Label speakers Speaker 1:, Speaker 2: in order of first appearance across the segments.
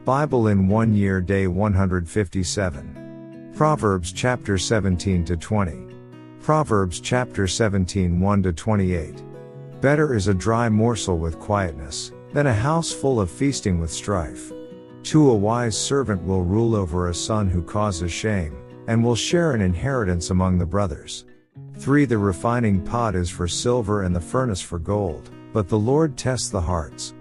Speaker 1: Bible in 1 year day 157. Proverbs chapter 17 to 20. Proverbs chapter 17 1 to 28. Better is a dry morsel with quietness, than a house full of feasting with strife. 2 A wise servant will rule over a son who causes shame, and will share an inheritance among the brothers. 3 The refining pot is for silver and the furnace for gold, but the Lord tests the hearts.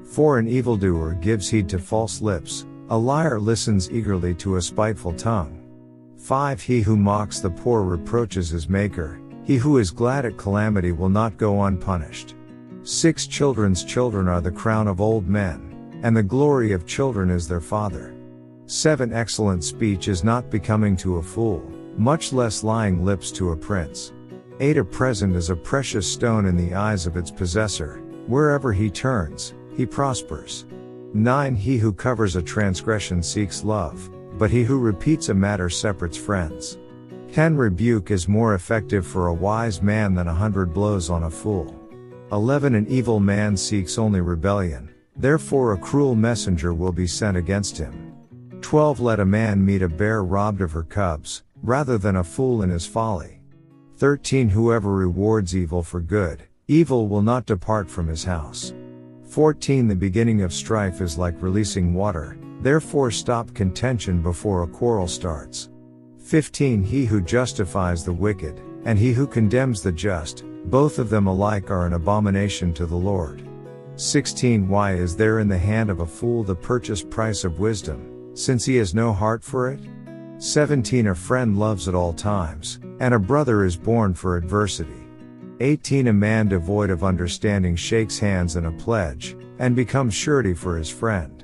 Speaker 1: 4 An evildoer gives heed to false lips, a liar listens eagerly to a spiteful tongue. 5 He who mocks the poor reproaches his maker, he who is glad at calamity will not go unpunished. 6 Children's children are the crown of old men, and the glory of children is their father. 7 Excellent speech is not becoming to a fool, much less lying lips to a prince. 8 A present is a precious stone in the eyes of its possessor, wherever he turns, he prospers. 9 He who covers a transgression seeks love, but he who repeats a matter separates friends. 10 Rebuke is more effective for a wise man than 100 blows on a fool. 11 An evil man seeks only rebellion, therefore a cruel messenger will be sent against him. 12 Let a man meet a bear robbed of her cubs, rather than a fool in his folly. 13 Whoever rewards evil for good, evil will not depart from his house. 14 The beginning of strife is like releasing water, therefore stop contention before a quarrel starts. 15 He who justifies the wicked, and he who condemns the just, both of them alike are an abomination to the Lord. 16 Why is there in the hand of a fool the purchase price of wisdom, since he has no heart for it? 17 A friend loves at all times, and a brother is born for adversity. 18 A man devoid of understanding shakes hands in a pledge, and becomes surety for his friend.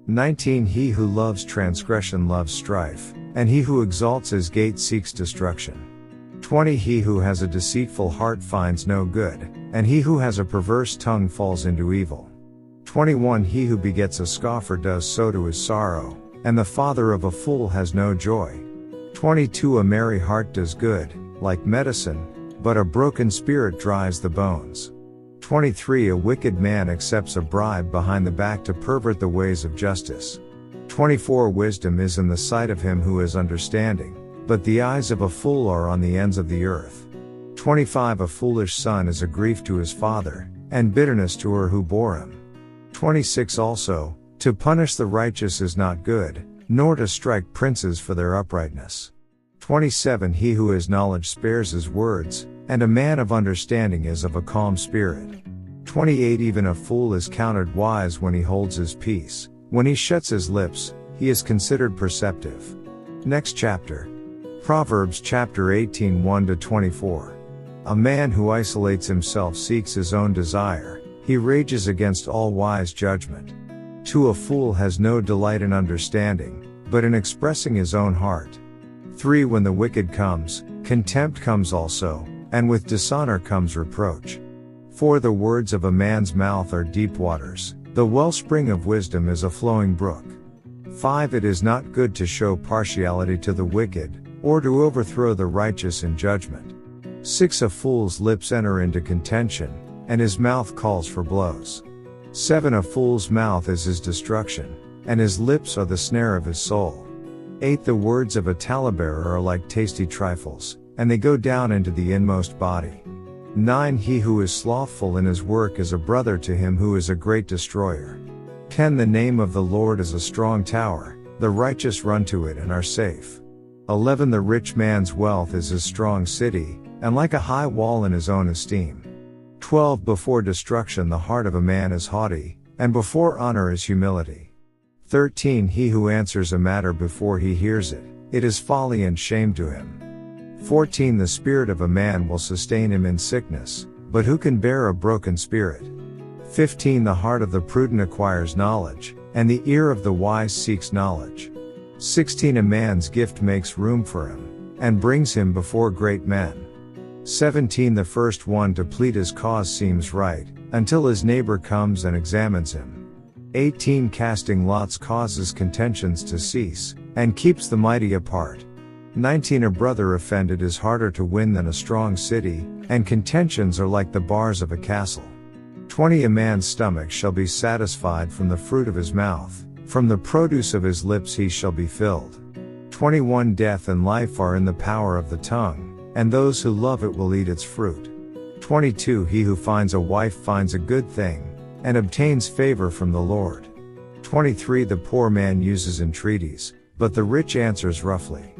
Speaker 1: 19 He who loves transgression loves strife, and he who exalts his gate seeks destruction. 20 He who has a deceitful heart finds no good, and he who has a perverse tongue falls into evil. 21 He who begets a scoffer does so to his sorrow, and the father of a fool has no joy. 22 A merry heart does good, like medicine, but a broken spirit dries the bones. 23 A wicked man accepts a bribe behind the back to pervert the ways of justice. 24 Wisdom is in the sight of him who has understanding, but the eyes of a fool are on the ends of the earth. 25 A foolish son is a grief to his father, and bitterness to her who bore him. 26 Also, to punish the righteous is not good, nor to strike princes for their uprightness. 27 He who has knowledge spares his words, and a man of understanding is of a calm spirit. 28 Even a fool is counted wise when he holds his peace, when he shuts his lips, he is considered perceptive. Next chapter. Proverbs chapter 18 1 to 24. A man who isolates himself seeks his own desire, he rages against all wise judgment. 2 A fool has no delight in understanding, but in expressing his own heart. 3 When the wicked comes, contempt comes also, and with dishonor comes reproach. 4 The words of a man's mouth are deep waters, the wellspring of wisdom is a flowing brook. 5 It is not good to show partiality to the wicked, or to overthrow the righteous in judgment. 6 A fool's lips enter into contention, and his mouth calls for blows. 7 A fool's mouth is his destruction, and his lips are the snare of his soul. 8 The words of a talebearer are like tasty trifles, and they go down into the inmost body. 9 He who is slothful in his work is a brother to him who is a great destroyer. 10 The name of the Lord is a strong tower, the righteous run to it and are safe. 11 The rich man's wealth is his strong city, and like a high wall in his own esteem. 12 Before destruction the heart of a man is haughty, and before honor is humility. 13 He who answers a matter before he hears it, it is folly and shame to him. 14 The spirit of a man will sustain him in sickness, but who can bear a broken spirit? 15 The heart of the prudent acquires knowledge, and the ear of the wise seeks knowledge. 16 A man's gift makes room for him, and brings him before great men. 17 The first one to plead his cause seems right, until his neighbor comes and examines him. 18 Casting lots causes contentions to cease, and keeps the mighty apart. 19 A brother offended is harder to win than a strong city, and contentions are like the bars of a castle. 20 A man's stomach shall be satisfied from the fruit of his mouth, From the produce of his lips he shall be filled. 21 Death and life are in the power of the tongue, and those who love it will eat its fruit. 22 He who finds a wife finds a good thing, and obtains favor from the Lord. 23 The poor man uses entreaties, but the rich answers roughly.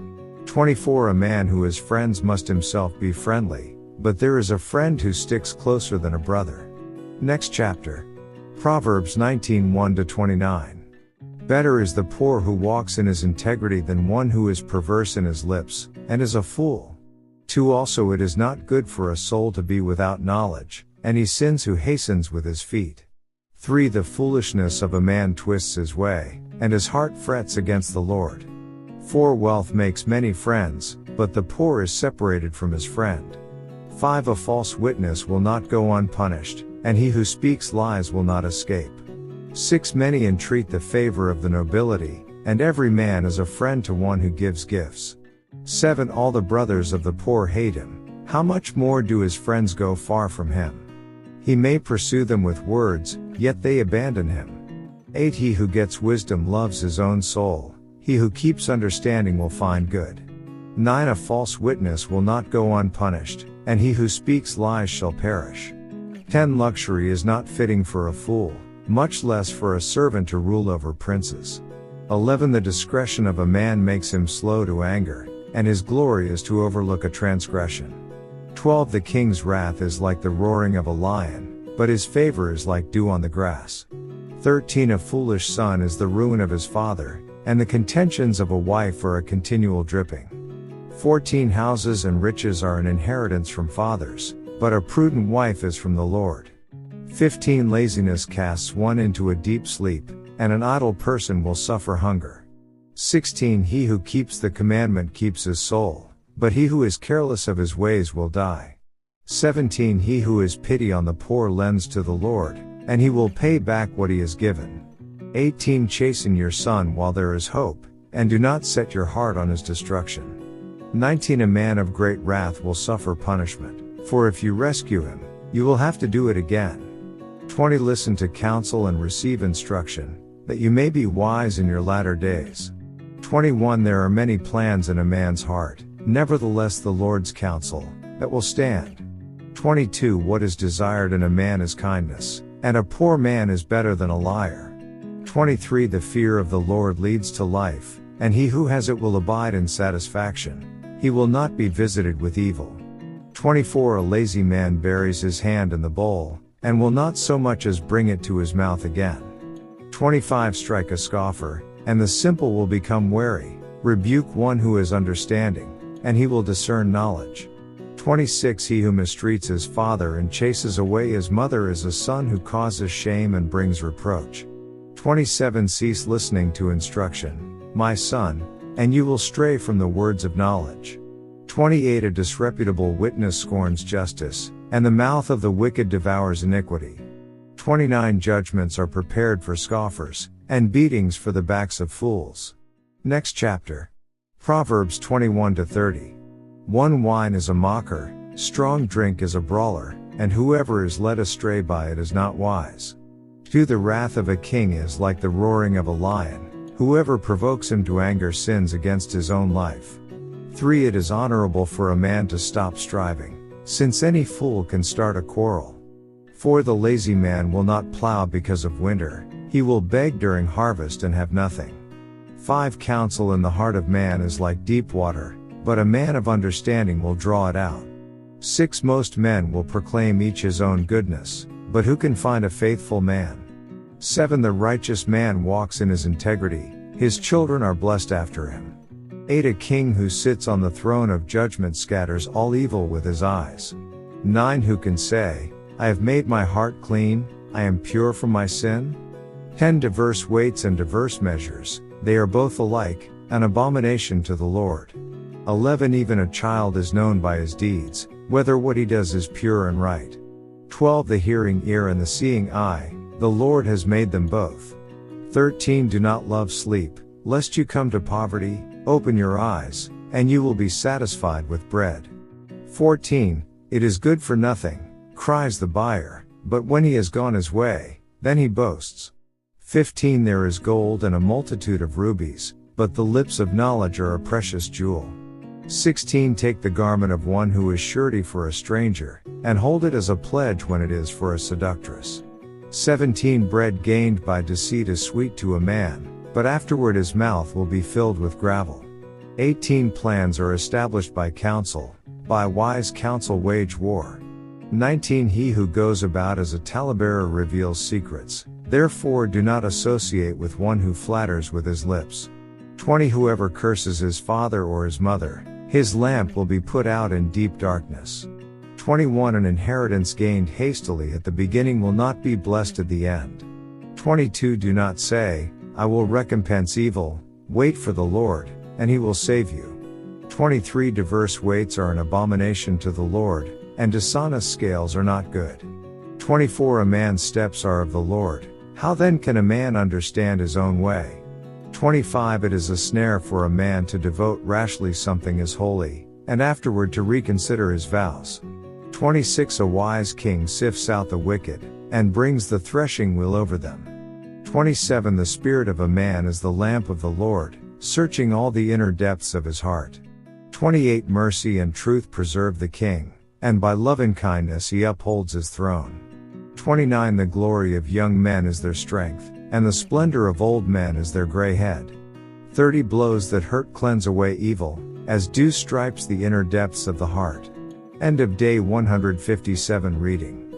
Speaker 1: 24 A man who has friends must himself be friendly, but there is a friend who sticks closer than a brother. Next chapter. Proverbs 19:1-29. Better is the poor who walks in his integrity than one who is perverse in his lips, and is a fool. 2 Also it is not good for a soul to be without knowledge, and he sins who hastens with his feet. 3 The foolishness of a man twists his way, and his heart frets against the Lord. 4 Wealth makes many friends, but the poor is separated from his friend. 5 A false witness will not go unpunished, and he who speaks lies will not escape. 6 Many entreat the favor of the nobility, and every man is a friend to one who gives gifts. 7 All the brothers of the poor hate him, how much more do his friends go far from him? He may pursue them with words, yet they abandon him. 8 He who gets wisdom loves his own soul, he who keeps understanding will find good. 9 A false witness will not go unpunished, and he who speaks lies shall perish. 10 Luxury is not fitting for a fool, much less for a servant to rule over princes. 11 The discretion of a man makes him slow to anger, and his glory is to overlook a transgression. 12 The king's wrath is like the roaring of a lion, but his favor is like dew on the grass. 13 A foolish son is the ruin of his father, and the contentions of a wife are a continual dripping. 14 Houses and riches are an inheritance from fathers, but a prudent wife is from the Lord. 15 Laziness casts one into a deep sleep, and an idle person will suffer hunger. 16 He who keeps the commandment keeps his soul, but he who is careless of his ways will die. 17 He who has pity on the poor lends to the Lord, and he will pay back what he has given. 18 Chasten your son while there is hope, and do not set your heart on his destruction. 19 A man of great wrath will suffer punishment, for if you rescue him, you will have to do it again. 20 Listen to counsel and receive instruction, that you may be wise in your latter days. 21 There are many plans in a man's heart, nevertheless the Lord's counsel, that will stand. 22 What is desired in a man is kindness, and a poor man is better than a liar. 23 The fear of the Lord leads to life, and he who has it will abide in satisfaction. He will not be visited with evil. 24 A lazy man buries his hand in the bowl, and will not so much as bring it to his mouth again. 25 Strike a scoffer, and the simple will become wary. Rebuke one who is understanding, and he will discern knowledge. 26 He who mistreats his father and chases away his mother is a son who causes shame and brings reproach. 27 Cease listening to instruction, my son, and you will stray from the words of knowledge. 28 A disreputable witness scorns justice, and the mouth of the wicked devours iniquity. 29 Judgments are prepared for scoffers, and beatings for the backs of fools. Next chapter. Proverbs 21-30. 1 Wine is a mocker, strong drink is a brawler, and whoever is led astray by it is not wise. 2 The wrath of a king is like the roaring of a lion, whoever provokes him to anger sins against his own life. 3 It is honorable for a man to stop striving, since any fool can start a quarrel. 4 The lazy man will not plow because of winter, he will beg during harvest and have nothing. 5 Counsel in the heart of man is like deep water, but a man of understanding will draw it out. 6 Most men will proclaim each his own goodness, but who can find a faithful man? 7 The righteous man walks in his integrity, his children are blessed after him. 8 A king who sits on the throne of judgment scatters all evil with his eyes. 9 Who can say, I have made my heart clean, I am pure from my sin? 10 Diverse weights and diverse measures, they are both alike, an abomination to the Lord. 11 Even a child is known by his deeds, whether what he does is pure and right. 12 The hearing ear and the seeing eye, the Lord has made them both. 13 Do not love sleep, lest you come to poverty, open your eyes, and you will be satisfied with bread. 14 It is good for nothing, cries the buyer, but when he has gone his way, then he boasts. 15 There is gold and a multitude of rubies, but the lips of knowledge are a precious jewel. 16 Take the garment of one who is surety for a stranger, and hold it as a pledge when it is for a seductress. 17 Bread gained by deceit is sweet to a man, but afterward his mouth will be filled with gravel. 18 Plans are established by counsel, by wise counsel wage war. 19 He who goes about as a talebearer reveals secrets, therefore do not associate with one who flatters with his lips. 20 Whoever curses his father or his mother, his lamp will be put out in deep darkness. 21 An inheritance gained hastily at the beginning will not be blessed at the end. 22 Do not say, I will recompense evil, wait for the Lord, and he will save you. 23 Diverse weights are an abomination to the Lord, and dishonest scales are not good. 24 A man's steps are of the Lord, how then can a man understand his own way? 25 It is a snare for a man to devote rashly something as holy, and afterward to reconsider his vows. 26 A wise king sifts out the wicked, and brings the threshing wheel over them. 27 The spirit of a man is the lamp of the Lord, searching all the inner depths of his heart. 28 Mercy and truth preserve the king, and by lovingkindness he upholds his throne. 29 The glory of young men is their strength, and the splendor of old men is their gray head. 30 Blows that hurt cleanse away evil, as dew stripes the inner depths of the heart. End of day 157 reading.